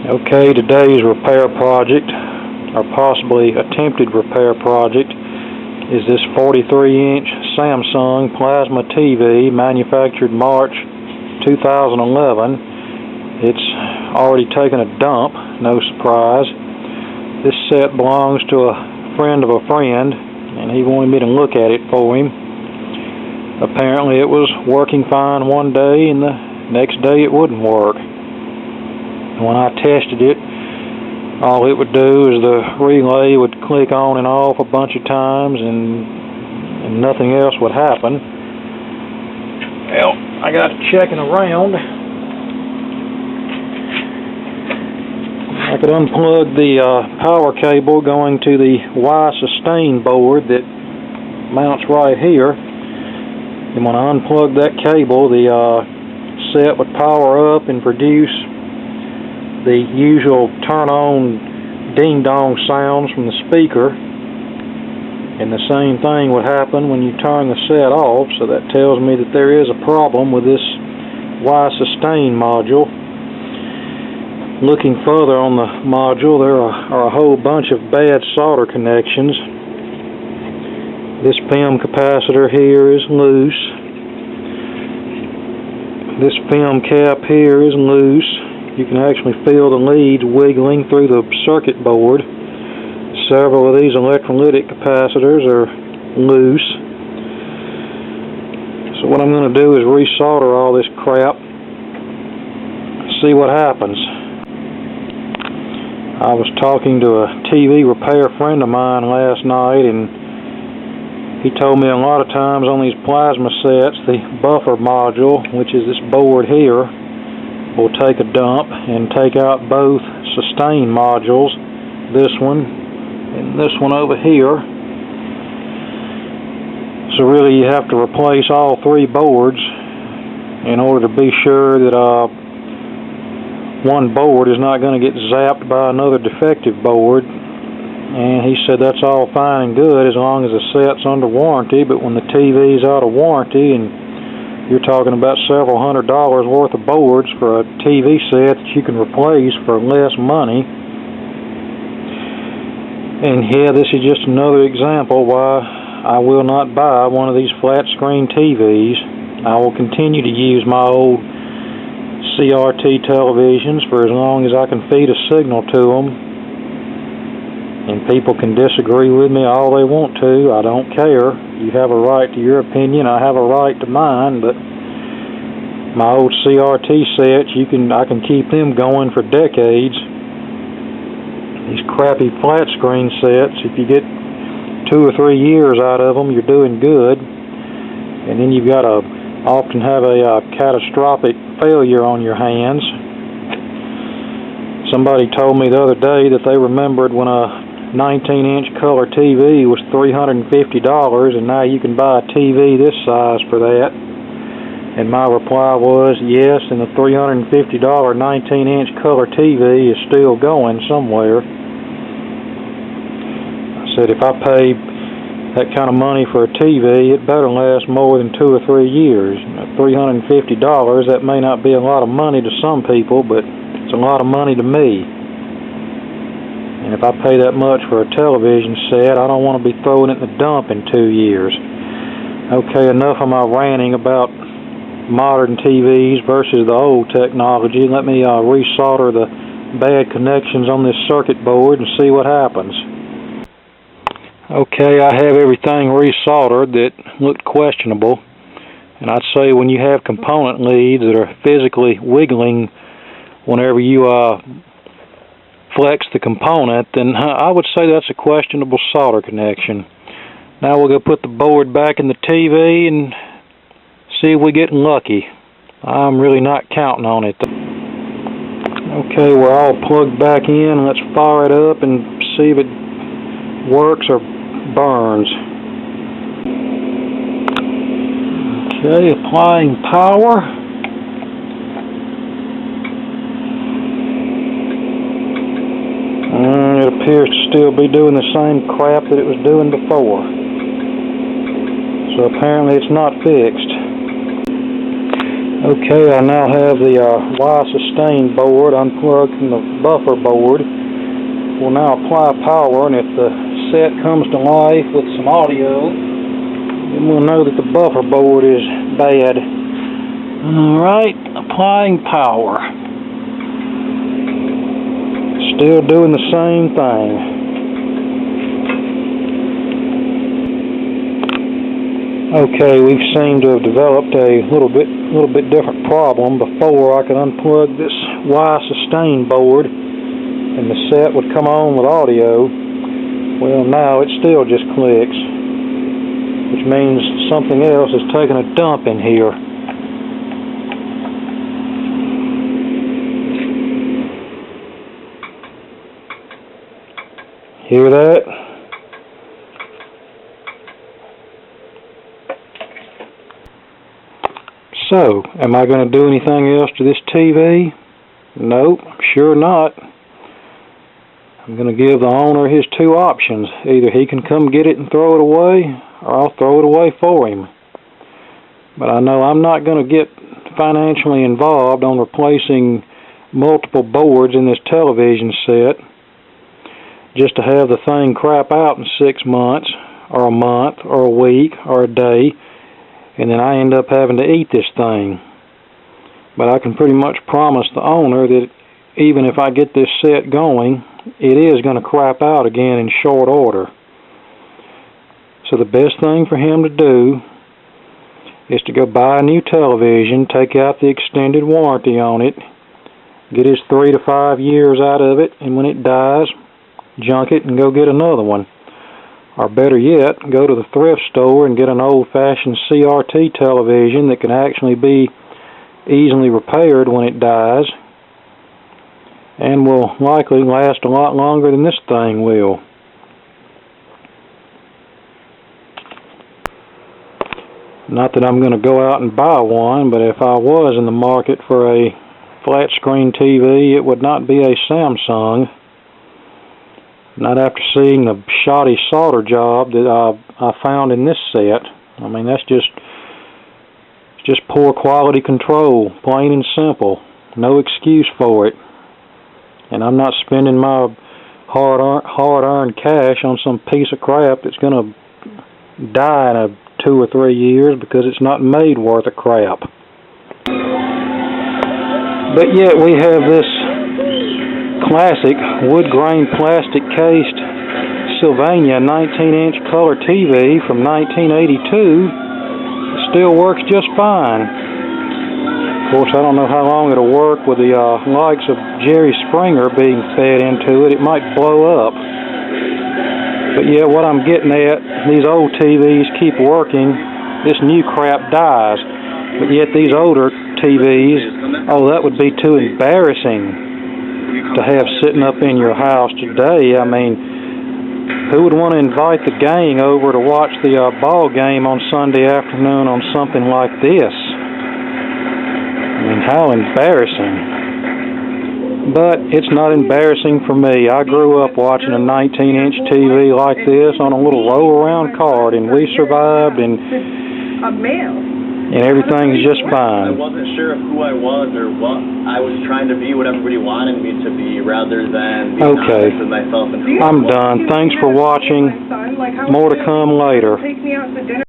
Okay, today's repair project, or possibly attempted repair project, is this 43-inch Samsung plasma TV manufactured March 2011. It's already taken a dump, no surprise. This set belongs to a friend of a friend, and he wanted me to look at it for him. Apparently it was working fine one day, and the next day it wouldn't work. When I tested it, all it would do is the relay would click on and off a bunch of times, and nothing else would happen. Well, I got checking around. I could unplug the power cable going to the Y sustain board that mounts right here. And when I unplug that cable, the set would power up and produce the usual turn-on ding-dong sounds from the speaker, and the same thing would happen when you turn the set off, so that tells me that there is a problem with this Y sustain module. Looking further on the module, there are a whole bunch of bad solder connections. This film capacitor here is loose. This film cap here is loose. You can actually feel the leads wiggling through the circuit board. Several of these electrolytic capacitors are loose. So what I'm going to do is resolder all this crap, see what happens. I was talking to a TV repair friend of mine last night, and he told me a lot of times on these plasma sets, the buffer module, which is this board here, will take a dump and take out both sustain modules, this one and this one over here. So really you have to replace all three boards in order to be sure that one board is not going to get zapped by another defective board. And he said that's all fine and good as long as the set's under warranty, but when the TV's out of warranty and you're talking about several $100s worth of boards for a TV set that you can replace for less money. And yeah, this is just another example why I will not buy one of these flat screen TVs. I will continue to use my old CRT televisions for as long as I can feed a signal to them. And people can disagree with me all they want to. I don't care. You have a right to your opinion. I have a right to mine. But my old CRT sets, I can keep them going for decades. These crappy flat screen sets, if you get 2 or 3 years out of them, you're doing good. And then you've got to often have a catastrophic failure on your hands. Somebody told me the other day that they remembered when a 19-inch color TV was $350, and now you can buy a TV this size for that. And my reply was, yes, and the $350 19-inch color TV is still going somewhere. I said, if I pay that kind of money for a TV, it better last more than 2 or 3 years. $350, that may not be a lot of money to some people, but it's a lot of money to me. And if I pay that much for a television set, I don't want to be throwing it in the dump in 2 years. Okay, enough of my ranting about modern TVs versus the old technology. Let me resolder the bad connections on this circuit board and see what happens. Okay, I have everything resoldered that looked questionable. And I'd say when you have component leads that are physically wiggling whenever you flex the component, then I would say that's a questionable solder connection. Now we'll go put the board back in the TV and see if we get lucky. I'm really not counting on it. Okay, we're all plugged back in. Let's fire it up and see if it works or burns. Okay, applying power. It appears to still be doing the same crap that it was doing before. So apparently it's not fixed. Okay, I now have the Y-sustain board unplugged from the buffer board. We'll now apply power, and if the set comes to life with some audio, then we'll know that the buffer board is bad. Alright, applying power. Still doing the same thing. Okay, we seem to have developed a little bit different problem. Before, I could unplug this Y-sustain board and the set would come on with audio. Well, now it still just clicks, which means something else is taking a dump in here. Hear that? So, am I going to do anything else to this TV? Nope, sure not. I'm going to give the owner his two options. Either he can come get it and throw it away, or I'll throw it away for him. But I know I'm not going to get financially involved on replacing multiple boards in this television set just to have the thing crap out in 6 months, or a month, or a week, or a day, and then I end up having to eat this thing. But I can pretty much promise the owner that even if I get this set going, it is going to crap out again in short order. So the best thing for him to do is to go buy a new television, take out the extended warranty on it, get his 3 to 5 years out of it, and when it dies, junk it and go get another one. Or better yet, go to the thrift store and get an old-fashioned CRT television that can actually be easily repaired when it dies and will likely last a lot longer than this thing will. Not that I'm going to go out and buy one, but if I was in the market for a flat screen TV, it would not be a Samsung. Not after seeing the shoddy solder job that I found in this set. I mean, that's just poor quality control, plain and simple. No excuse for it. And I'm not spending my hard-earned cash on some piece of crap that's going to die in 2 or 3 years because it's not made worth a crap. But yet we have this classic wood grain plastic cased Sylvania 19-inch color TV from 1982. It still works just fine. Of course, I don't know how long it'll work with the likes of Jerry Springer being fed into it. It might blow up. But yeah, what I'm getting at, these old TVs keep working. This new crap dies. But yet these older TVs, oh, that would be too embarrassing to have sitting up in your house today. I mean, who would want to invite the gang over to watch the ball game on Sunday afternoon on something like this? I mean, how embarrassing. But it's not embarrassing for me. I grew up watching a 19-inch TV like this on a little roll-around cart, and we survived, and everything's just fine. I wasn't sure of who I was or what I was trying to be, what everybody wanted me to be, rather than being honest with myself. And I'm done. Thanks for watching. More to come later.